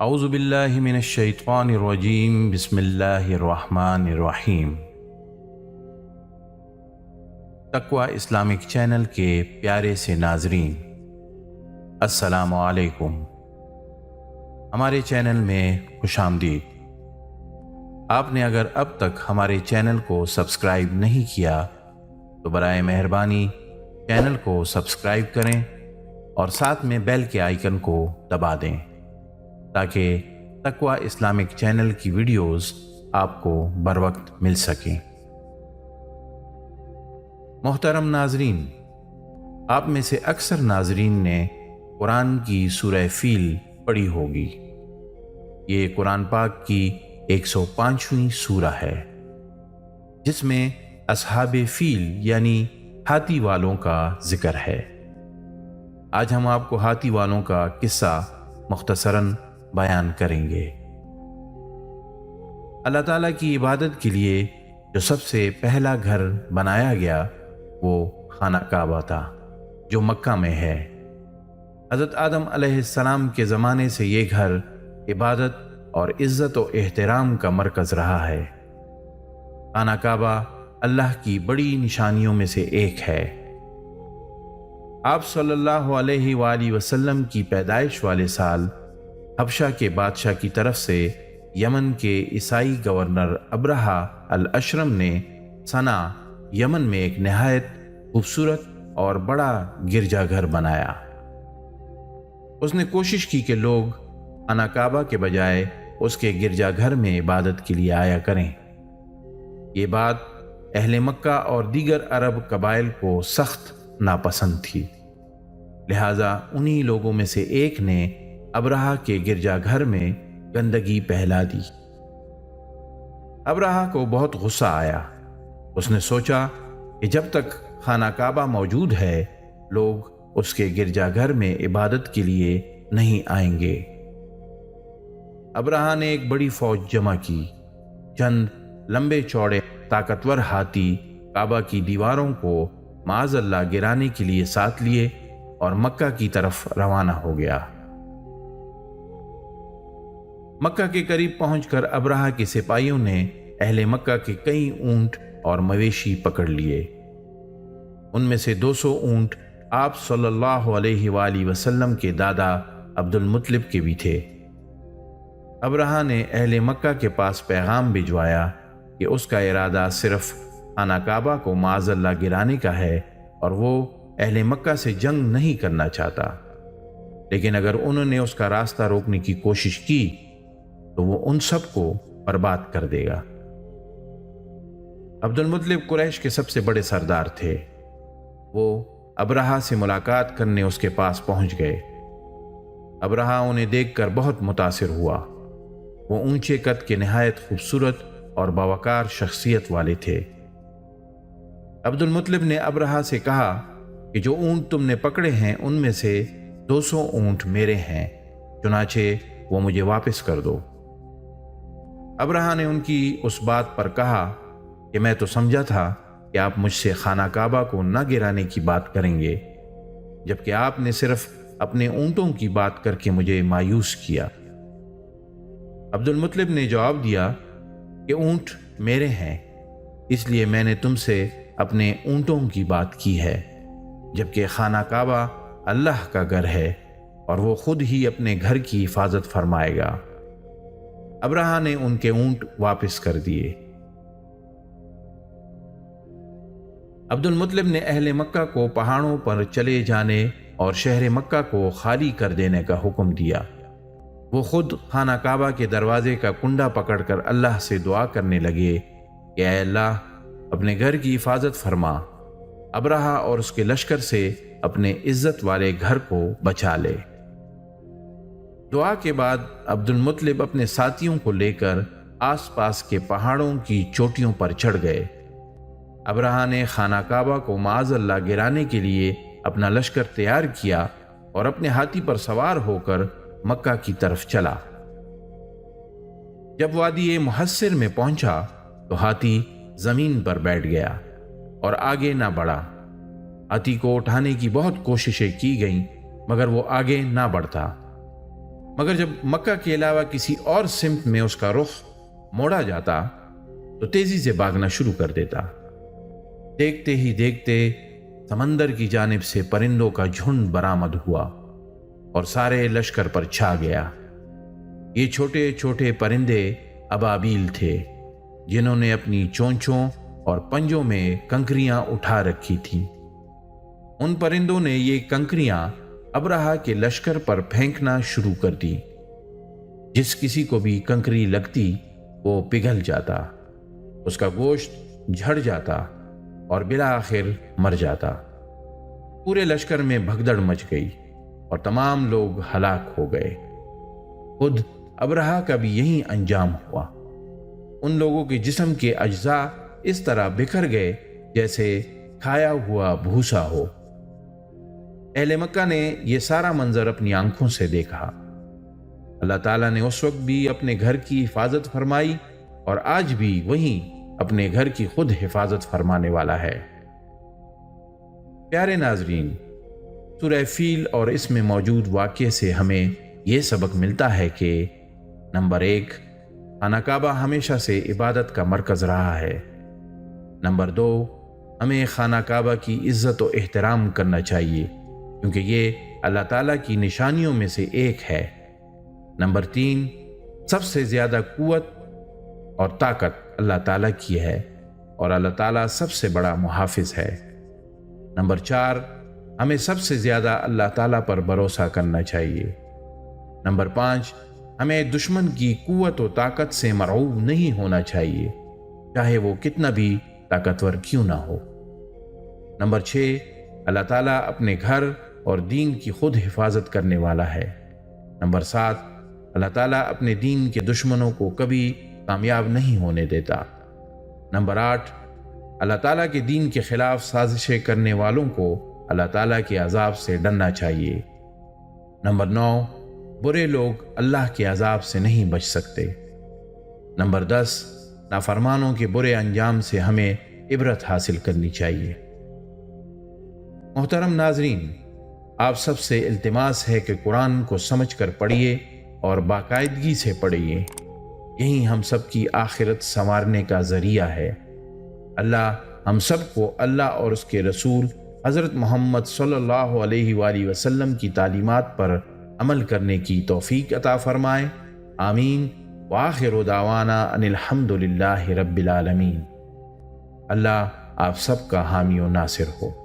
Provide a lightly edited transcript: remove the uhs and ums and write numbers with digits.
اعوذ باللہ من الشیطان الرجیم بسم اللہ الرحمن الرحیم۔ تقویٰ اسلامک چینل کے پیارے سے ناظرین، السلام علیکم۔ ہمارے چینل میں خوش آمدید۔ آپ نے اگر اب تک ہمارے چینل کو سبسکرائب نہیں کیا تو برائے مہربانی چینل کو سبسکرائب کریں اور ساتھ میں بیل کے آئیکن کو دبا دیں تاکہ تقویٰ اسلامک چینل کی ویڈیوز آپ کو بر وقت مل سکیں۔ محترم ناظرین، آپ میں سے اکثر ناظرین نے قرآن کی سورہ فیل پڑھی ہوگی۔ یہ قرآن پاک کی 105ویں سورہ ہے، جس میں اصحاب فیل یعنی ہاتھی والوں کا ذکر ہے۔ آج ہم آپ کو ہاتھی والوں کا قصہ مختصراً بیان کریں گے۔ اللہ تعالیٰ کی عبادت کے لیے جو سب سے پہلا گھر بنایا گیا وہ خانہ کعبہ تھا، جو مکہ میں ہے۔ حضرت آدم علیہ السلام کے زمانے سے یہ گھر عبادت اور عزت و احترام کا مرکز رہا ہے۔ خانہ کعبہ اللہ کی بڑی نشانیوں میں سے ایک ہے۔ آپ صلی اللہ علیہ وآلہ وسلم کی پیدائش والے سال حبشہ کے بادشاہ کی طرف سے یمن کے عیسائی گورنر ابرہہ الاشرم نے صنع یمن میں ایک نہایت خوبصورت اور بڑا گرجا گھر بنایا۔ اس نے کوشش کی کہ لوگ خانہ کعبہ کے بجائے اس کے گرجا گھر میں عبادت کے لیے آیا کریں۔ یہ بات اہل مکہ اور دیگر عرب قبائل کو سخت ناپسند تھی، لہٰذا انہی لوگوں میں سے ایک نے ابرہہ کے گرجا گھر میں گندگی پھیلا دی۔ ابرہہ کو بہت غصہ آیا۔ اس نے سوچا کہ جب تک خانہ کعبہ موجود ہے لوگ اس کے گرجا گھر میں عبادت کے لیے نہیں آئیں گے۔ ابرہہ نے ایک بڑی فوج جمع کی۔ چند لمبے چوڑے طاقتور ہاتھی کعبہ کی دیواروں کو معاذ اللہ گرانے کے لیے ساتھ لیے اور مکہ کی طرف روانہ ہو گیا۔ مکہ کے قریب پہنچ کر ابرہہ کے سپاہیوں نے اہل مکہ کے کئی اونٹ اور مویشی پکڑ لیے۔ ان میں سے 200 اونٹ آپ صلی اللہ علیہ وآلہ وسلم کے دادا عبد المطلب کے بھی تھے۔ ابرہہ نے اہل مکہ کے پاس پیغام بھجوایا کہ اس کا ارادہ صرف خانہ کعبہ کو معاذ اللہ گرانے کا ہے اور وہ اہل مکہ سے جنگ نہیں کرنا چاہتا، لیکن اگر انہوں نے اس کا راستہ روکنے کی کوشش کی تو وہ ان سب کو برباد کر دے گا۔ عبد المطلب قریش کے سب سے بڑے سردار تھے۔ وہ ابرہہ سے ملاقات کرنے اس کے پاس پہنچ گئے۔ ابرہہ انہیں دیکھ کر بہت متاثر ہوا۔ وہ اونچے قد کے نہایت خوبصورت اور باوقار شخصیت والے تھے۔ عبد المطلب نے ابرہہ سے کہا کہ جو اونٹ تم نے پکڑے ہیں ان میں سے 200 اونٹ میرے ہیں، چنانچہ وہ مجھے واپس کر دو۔ ابرہہ نے ان کی اس بات پر کہا کہ میں تو سمجھا تھا کہ آپ مجھ سے خانہ کعبہ کو نہ گرانے کی بات کریں گے، جبکہ آپ نے صرف اپنے اونٹوں کی بات کر کے مجھے مایوس کیا۔ عبد المطلب نے جواب دیا کہ اونٹ میرے ہیں، اس لیے میں نے تم سے اپنے اونٹوں کی بات کی ہے، جبکہ خانہ کعبہ اللہ کا گھر ہے اور وہ خود ہی اپنے گھر کی حفاظت فرمائے گا۔ ابرہہ نے ان کے اونٹ واپس کر دیے۔ عبد المطلب نے اہل مکہ کو پہاڑوں پر چلے جانے اور شہر مکہ کو خالی کر دینے کا حکم دیا۔ وہ خود خانہ کعبہ کے دروازے کا کنڈا پکڑ کر اللہ سے دعا کرنے لگے کہ اے اللہ، اپنے گھر کی حفاظت فرما، ابرہہ اور اس کے لشکر سے اپنے عزت والے گھر کو بچا لے۔ دعا کے بعد عبد المطلب اپنے ساتھیوں کو لے کر آس پاس کے پہاڑوں کی چوٹیوں پر چڑھ گئے۔ ابرہہ نے خانہ کعبہ کو معاذ اللہ گرانے کے لیے اپنا لشکر تیار کیا اور اپنے ہاتھی پر سوار ہو کر مکہ کی طرف چلا۔ جب وادی محصر میں پہنچا تو ہاتھی زمین پر بیٹھ گیا اور آگے نہ بڑھا۔ ہاتھی کو اٹھانے کی بہت کوششیں کی گئیں مگر وہ آگے نہ بڑھتا۔ مگر جب مکہ کے علاوہ کسی اور سمت میں اس کا رخ موڑا جاتا تو تیزی سے بھاگنا شروع کر دیتا۔ دیکھتے ہی دیکھتے سمندر کی جانب سے پرندوں کا جھنڈ برآمد ہوا اور سارے لشکر پر چھا گیا۔ یہ چھوٹے چھوٹے پرندے ابابیل تھے، جنہوں نے اپنی چونچوں اور پنجوں میں کنکریاں اٹھا رکھی تھیں۔ ان پرندوں نے یہ کنکریاں ابرہہ کے لشکر پر پھینکنا شروع کر دی۔ جس کسی کو بھی کنکری لگتی وہ پگھل جاتا، اس کا گوشت جھڑ جاتا اور بالآخر مر جاتا۔ پورے لشکر میں بھگدڑ مچ گئی اور تمام لوگ ہلاک ہو گئے۔ خود ابرہہ کا بھی یہی انجام ہوا۔ ان لوگوں کے جسم کے اجزاء اس طرح بکھر گئے جیسے کھایا ہوا بھوسا ہو۔ اہل مکہ نے یہ سارا منظر اپنی آنکھوں سے دیکھا۔ اللہ تعالیٰ نے اس وقت بھی اپنے گھر کی حفاظت فرمائی اور آج بھی وہی اپنے گھر کی خود حفاظت فرمانے والا ہے۔ پیارے ناظرین، سورہ فیل اور اس میں موجود واقعے سے ہمیں یہ سبق ملتا ہے کہ نمبر 1، خانہ کعبہ ہمیشہ سے عبادت کا مرکز رہا ہے۔ نمبر 2، ہمیں خانہ کعبہ کی عزت و احترام کرنا چاہیے کیونکہ یہ اللہ تعالیٰ کی نشانیوں میں سے ایک ہے۔ نمبر 3، سب سے زیادہ قوت اور طاقت اللہ تعالیٰ کی ہے اور اللہ تعالیٰ سب سے بڑا محافظ ہے۔ نمبر 4، ہمیں سب سے زیادہ اللہ تعالیٰ پر بھروسہ کرنا چاہیے۔ نمبر 5، ہمیں دشمن کی قوت و طاقت سے مرعوب نہیں ہونا چاہیے، چاہے وہ کتنا بھی طاقتور کیوں نہ ہو۔ نمبر 6، اللہ تعالیٰ اپنے گھر اور دین کی خود حفاظت کرنے والا ہے۔ نمبر 7، اللہ تعالیٰ اپنے دین کے دشمنوں کو کبھی کامیاب نہیں ہونے دیتا۔ نمبر 8، اللہ تعالیٰ کے دین کے خلاف سازشیں کرنے والوں کو اللہ تعالیٰ کے عذاب سے ڈرنا چاہیے۔ نمبر 9، برے لوگ اللہ کے عذاب سے نہیں بچ سکتے۔ نمبر 10، نافرمانوں کے برے انجام سے ہمیں عبرت حاصل کرنی چاہیے۔ محترم ناظرین، آپ سب سے التماس ہے کہ قرآن کو سمجھ کر پڑھیے اور باقاعدگی سے پڑھیے۔ یہی ہم سب کی آخرت سنوارنے کا ذریعہ ہے۔ اللہ ہم سب کو اللہ اور اس کے رسول حضرت محمد صلی اللہ علیہ وآلہ وسلم کی تعلیمات پر عمل کرنے کی توفیق عطا فرمائے۔ آمین۔ وآخر دعوانا ان الحمد للہ رب العالمین۔ اللہ آپ سب کا حامی و ناصر ہو۔